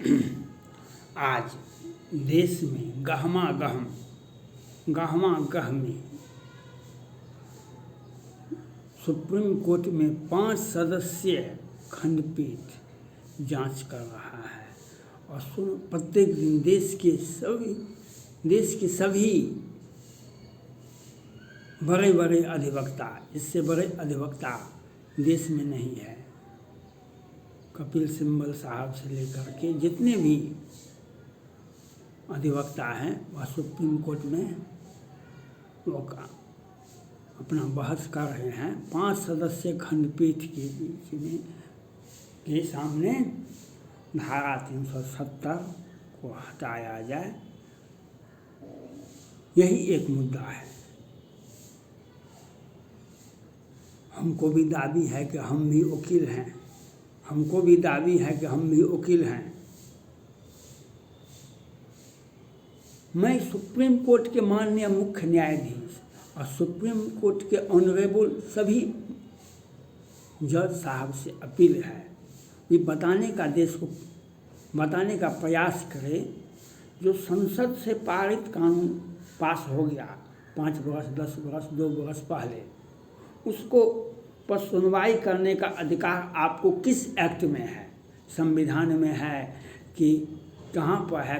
आज देश में गहमा गह में सुप्रीम कोर्ट में 5 सदस्यीय खंडपीठ जांच कर रहा है और प्रत्येक दिन देश के सभी बड़े बड़े अधिवक्ता, इससे बड़े अधिवक्ता देश में नहीं है। कपिल सिब्बल साहब से लेकर के जितने भी अधिवक्ता हैं वह सुप्रीम कोर्ट में वो अपना बहस कर रहे हैं। 5 सदस्यीय खंडपीठ के बीच में के सामने धारा 370 को हटाया जाए, यही एक मुद्दा है। हमको भी दाबी है कि हम भी वकील हैं, हमको भी दाबी है कि हम भी वकील हैं। मैं सुप्रीम कोर्ट के माननीय मुख्य न्यायाधीश और सुप्रीम कोर्ट के ऑनरेबल सभी जज साहब से अपील है कि देश को बताने का प्रयास करें। जो संसद से पारित कानून पास हो गया 5 वर्ष 10 वर्ष 2 वर्ष पहले, उसको पर सुनवाई करने का अधिकार आपको किस एक्ट में है? संविधान में है कि कहाँ पर है?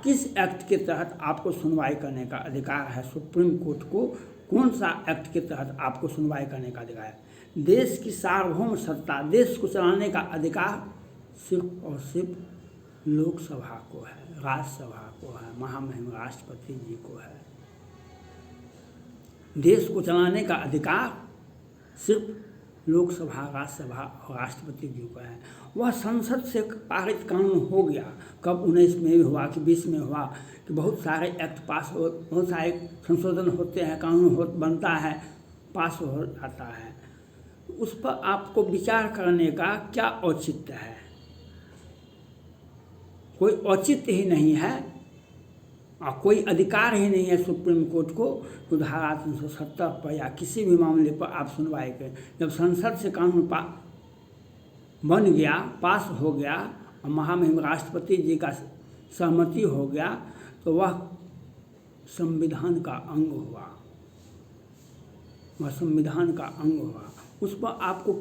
किस एक्ट के तहत आपको सुनवाई करने का अधिकार है? सुप्रीम कोर्ट को कौन सा एक्ट के तहत आपको सुनवाई करने का अधिकार है? देश की सार्वभौम सत्ता, देश को चलाने का अधिकार सिर्फ और सिर्फ लोकसभा को है, राज्यसभा को है, महामहिम राष्ट्रपति जी को है। देश को चलाने का अधिकार सिर्फ लोकसभा, राज्यसभा और राष्ट्रपति जी को है। वह संसद से पारित कानून हो गया, कब 19 में हुआ कि 20 में हुआ कि बहुत सारे एक्ट पास हो, बहुत सारे संशोधन होते हैं, कानून बनता है, पास हो जाता है। उस पर आपको विचार करने का क्या औचित्य है? कोई औचित्य ही नहीं है और कोई अधिकार ही नहीं है सुप्रीम कोर्ट को तो धारा 370 पर या किसी भी मामले पर आप सुनवाई करें। जब संसद से कानून बन गया, पास हो गया और महामहिम राष्ट्रपति जी का सहमति हो गया तो वह संविधान का अंग हुआ, वह संविधान का अंग हुआ। उस पर आपको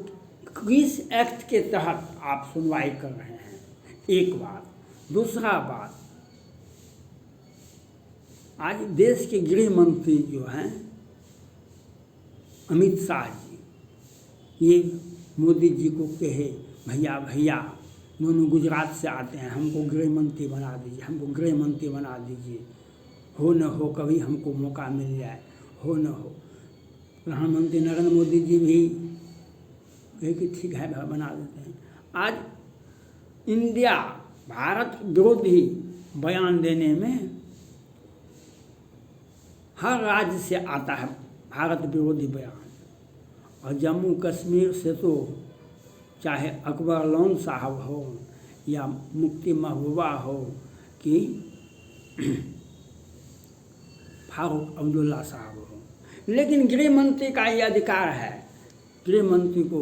किस एक्ट के तहत आप सुनवाई कर रहे हैं? एक बात। दूसरा बात, आज देश के गृह मंत्री जो हैं अमित शाह जी, ये मोदी जी को कहे भैया भैया, दोनों गुजरात से आते हैं, हमको गृह मंत्री बना दीजिए, हमको गृह मंत्री बना दीजिए, हो न हो कभी हमको मौका मिल जाए, हो न हो। प्रधानमंत्री नरेंद्र मोदी जी भी कहे कि ठीक है बना देते हैं। आज इंडिया भारत विरोधी बयान देने में हर राज्य से आता है भारत विरोधी बयान, और जम्मू कश्मीर से तो चाहे अकबर लोन साहब हो या मुफ्ती महबूबा हो कि फारूक अब्दुल्ला साहब हो, लेकिन गृह मंत्री का ये अधिकार है। गृह मंत्री को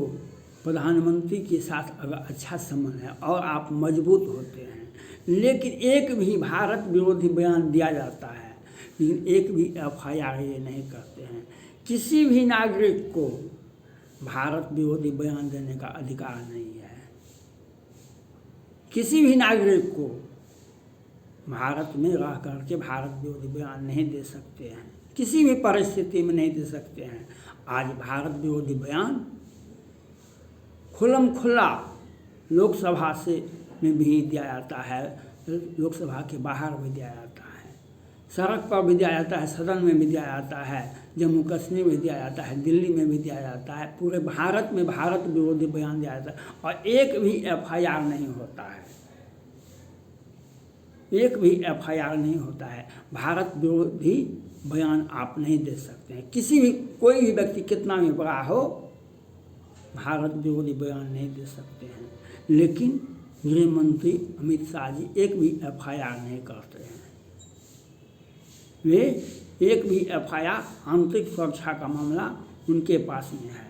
प्रधानमंत्री के साथ अगर अच्छा संबंध है और आप मजबूत होते हैं, लेकिन एक भी भारत विरोधी बयान दिया जाता है, लेकिन एक भी FIR ये नहीं करते हैं। किसी भी नागरिक को भारत विरोधी बयान देने का अधिकार नहीं है। किसी भी नागरिक को भारत में रह करके भारत विरोधी बयान नहीं दे सकते हैं, किसी भी परिस्थिति में नहीं दे सकते हैं। आज भारत विरोधी बयान खुल्लम खुल्ला लोकसभा से में भी दिया जाता है, लोकसभा के बाहर भी दिया जाता है, सड़क पर भी दिया जाता है, सदन में भी दिया जाता है, जम्मू कश्मीर में दिया जाता है, दिल्ली में भी दिया जाता है, पूरे भारत में भारत विरोधी बयान दिया जाता है और एक भी FIR नहीं होता है, एक भी FIR नहीं होता है। भारत विरोधी बयान आप नहीं दे सकते हैं। किसी भी कोई भी व्यक्ति कितना भी बड़ा हो, भारत विरोधी बयान नहीं दे सकते हैं। लेकिन गृह मंत्री अमित शाह जी एक भी FIR नहीं करते हैं। वे एक भी FIR, आंतरिक सुरक्षा का मामला उनके पास में है,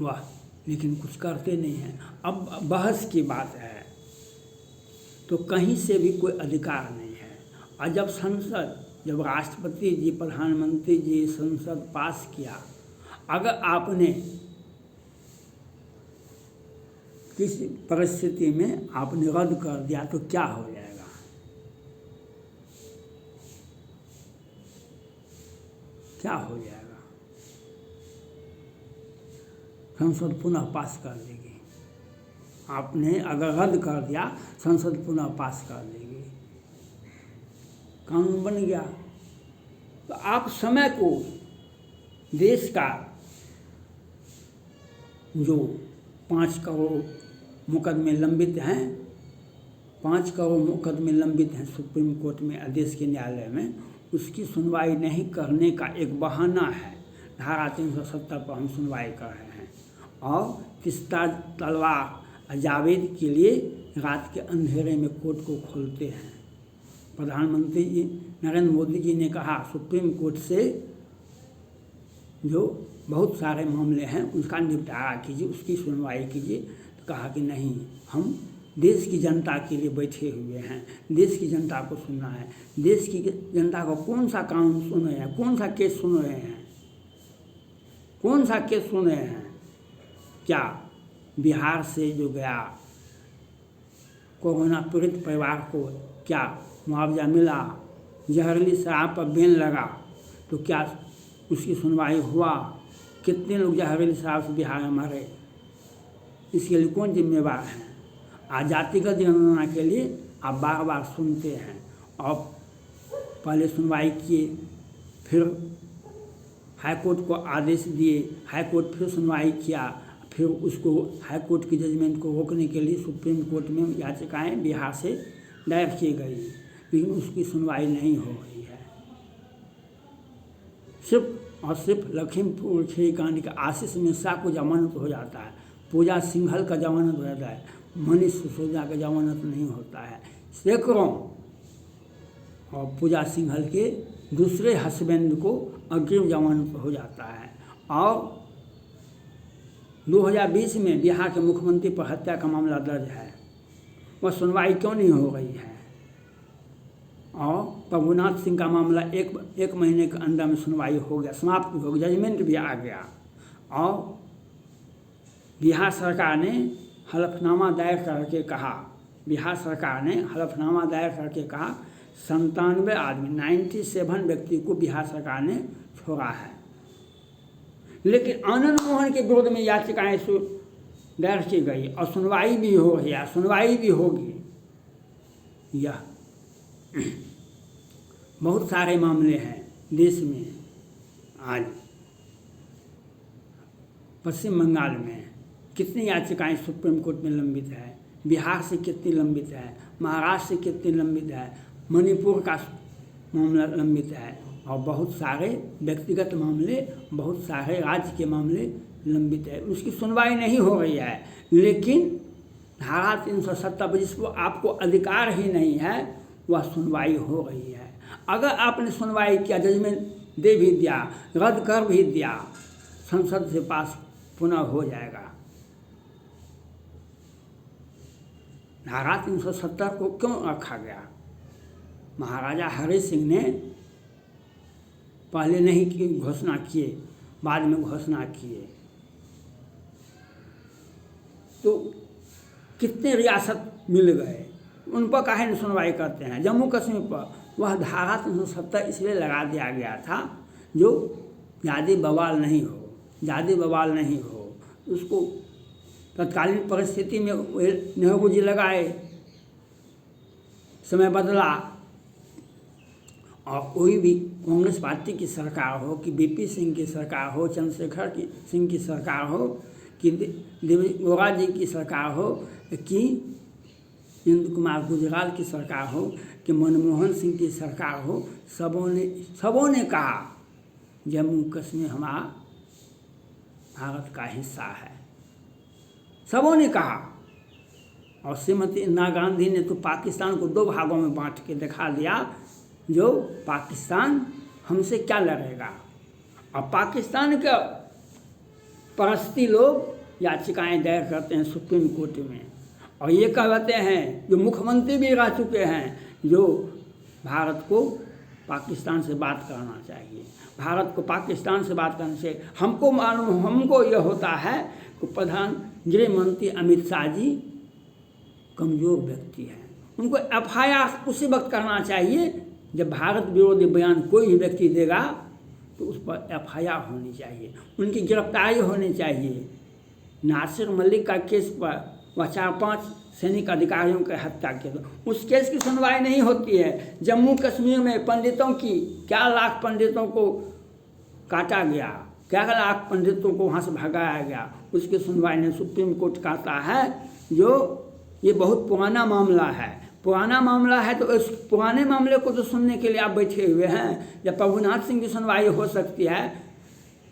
वह लेकिन कुछ करते नहीं हैं। अब बहस की बात है तो कहीं से भी कोई अधिकार नहीं है। और जब संसद, जब राष्ट्रपति जी, प्रधानमंत्री जी संसद पास किया, अगर आपने किसी परिस्थिति में आपने रद्द कर दिया तो क्या हो जाएगा? क्या हो जाएगा? संसद पुनः पास कर देगी। आपने अगर रद्द कर दिया, संसद पुनः पास कर देगी, कानून बन गया। तो आप समय को, देश का जो 5 करोड़ मुकदमे लंबित हैं, 5 करोड़ मुकदमे लंबित हैं सुप्रीम कोर्ट में, देश के न्यायालय में, उसकी सुनवाई नहीं करने का एक बहाना है। धारा 370 पर हम सुनवाई कर रहे हैं और तीस्ता तलवार जावेद के लिए रात के अंधेरे में कोर्ट को खोलते हैं। प्रधानमंत्री जी नरेंद्र मोदी जी ने कहा सुप्रीम कोर्ट से जो बहुत सारे मामले हैं उसका निपटारा कीजिए, उसकी सुनवाई कीजिए। तो कहा कि नहीं, हम देश की जनता के लिए बैठे हुए हैं, देश की जनता को सुनना है। देश की जनता को कौन सा कानून सुन रहे हैं, कौन सा केस सुन रहे हैं, कौन सा केस सुन रहे हैं? क्या बिहार से जो गया कोरोना पीड़ित परिवार को क्या मुआवजा मिला? जहरीली शराब पर बैन लगा तो क्या उसकी सुनवाई हुआ? कितने लोग जहरीली शराब से बिहार में मरे? इसके लिए कौन जिम्मेवार है? जातिगत जनगणना के लिए आप बार बार सुनते हैं और पहले सुनवाई किए, फिर हाईकोर्ट को आदेश दिए, हाईकोर्ट फिर सुनवाई किया, फिर उसको हाईकोर्ट की जजमेंट को रोकने के लिए सुप्रीम कोर्ट में याचिकाएं बिहार से दायर की गई, लेकिन उसकी सुनवाई नहीं हो रही है। सिर्फ और सिर्फ लखीमपुर खीरी कांड के आशीष मिश्रा को जमानत हो जाता है, पूजा सिंघल का जमानत हो जाता है, मनीष सिसोदिया का जमानत नहीं होता है। सैकड़ों और पूजा सिंघल के दूसरे हस्बैंड को अग्रिम जमानत हो जाता है। और 2020 में बिहार के मुख्यमंत्री पर हत्या का मामला दर्ज है, वह सुनवाई क्यों नहीं हो रही है? और प्रभुनाथ सिंह का मामला एक महीने के अंदर में सुनवाई हो गया, समाप्त हो गया, जजमेंट भी आ गया। और बिहार सरकार ने हलफनामा दायर करके कहा, बिहार सरकार ने हलफनामा दायर करके कहा 97 आदमी, 97 व्यक्ति को बिहार सरकार ने छोड़ा है। लेकिन आनंद मोहन के विरोध में याचिकाएं दायर की गई और सुनवाई भी हो रही है, सुनवाई भी होगी। यह बहुत सारे मामले हैं देश में। आज पश्चिम बंगाल में कितनी याचिकाएं सुप्रीम कोर्ट में लंबित है, बिहार से कितनी लंबित है, महाराष्ट्र से कितनी लंबित है, मणिपुर का मामला लंबित है, और बहुत सारे व्यक्तिगत मामले, बहुत सारे राज्य के मामले लंबित है, उसकी सुनवाई नहीं हो रही है। लेकिन धारा 370 पर जिसको आपको अधिकार ही नहीं है वह सुनवाई हो रही है। अगर आपने सुनवाई किया, जजमेंट दे भी दिया, रद्द कर भी दिया, संसद से पास पुनः हो जाएगा। धारा 370 को क्यों रखा गया? महाराजा हरि सिंह ने पहले नहीं की घोषणा किए, बाद में घोषणा किए, तो कितने रियासत मिल गए, उन पर काहे न सुनवाई करते हैं? जम्मू कश्मीर पर वह धारा 370 इसलिए लगा दिया गया था जो ज़्यादा बवाल नहीं हो, ज़्यादा बवाल नहीं हो। उसको तत्कालीन परिस्थिति में नेहरू जी लगाए, समय बदला, और कोई भी कांग्रेस पार्टी की सरकार हो कि बीपी सिंह की सरकार हो, चंद्रशेखर सिंह की सरकार हो कि देवेगौड़ा जी की सरकार हो कि इंदु कुमार गुजराल की सरकार हो कि मनमोहन सिंह की सरकार हो, सबों ने कहा जम्मू कश्मीर हमारा भारत का हिस्सा है, सबों ने कहा। और श्रीमती इंदिरा गांधी ने तो पाकिस्तान को 2 भागों में बांट के दिखा दिया, जो पाकिस्तान हमसे क्या लड़ेगा। और पाकिस्तान के परस्ती लोग याचिकाएं दायर करते हैं सुप्रीम कोर्ट में, और ये कहते हैं जो मुख्यमंत्री भी रह चुके हैं, जो भारत को पाकिस्तान से बात करना चाहिए, भारत को पाकिस्तान से बात करने से हमको मालूम, हमको यह होता है कि प्रधान गृह मंत्री अमित शाह जी कमज़ोर व्यक्ति हैं। उनको FIR उसी वक्त करना चाहिए जब भारत विरोधी बयान कोई भी व्यक्ति देगा तो उस पर FIR होनी चाहिए, उनकी गिरफ्तारी होनी चाहिए। नासिर मलिक का केस पर वह 4-5 सैनिक अधिकारियों के हत्या किए, तो उस केस की सुनवाई नहीं होती है। जम्मू कश्मीर में पंडितों की क्या लाख पंडितों को काटा गया, क्या लाख पंडितों को वहाँ से भगाया गया, उसकी सुनवाई नहीं। सुप्रीम कोर्ट कहता है जो ये बहुत पुराना मामला है, पुराना मामला है, तो उस पुराने मामले को तो सुनने के लिए आप बैठे हुए हैं। जब प्रभुनाथ सिंह की सुनवाई हो सकती है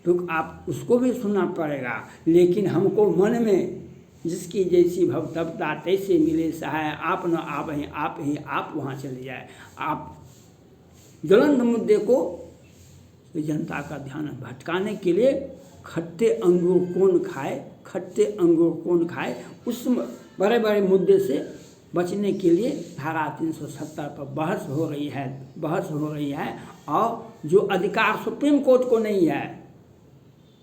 तो आप उसको भी सुनना पड़ेगा। लेकिन हमको मन में जिसकी जैसी भवतवता तैसे मिले सहाय, आप न आप ही आप वहाँ चले जाए। आप ज्वलंत मुद्दे को जनता का ध्यान भटकाने के लिए खट्टे अंगूर कौन खाए, खट्टे अंगूर कौन खाए, उस बड़े बड़े मुद्दे से बचने के लिए धारा 370 पर बहस हो रही है। और जो अधिकार सुप्रीम कोर्ट को नहीं है,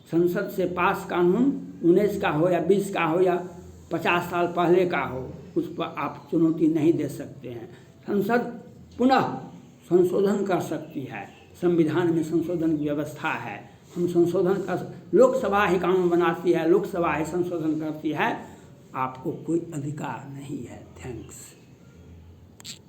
संसद से पास कानून 19 का हो या 20 का हो या 50 साल पहले का हो, उस पर आप चुनौती नहीं दे सकते हैं। संसद पुनः संशोधन कर सकती है, संविधान में संशोधन की व्यवस्था है। हम संशोधन कर, लोकसभा ही कानून बनाती है, लोकसभा ही संशोधन करती है, आपको कोई अधिकार नहीं है। थैंक्स।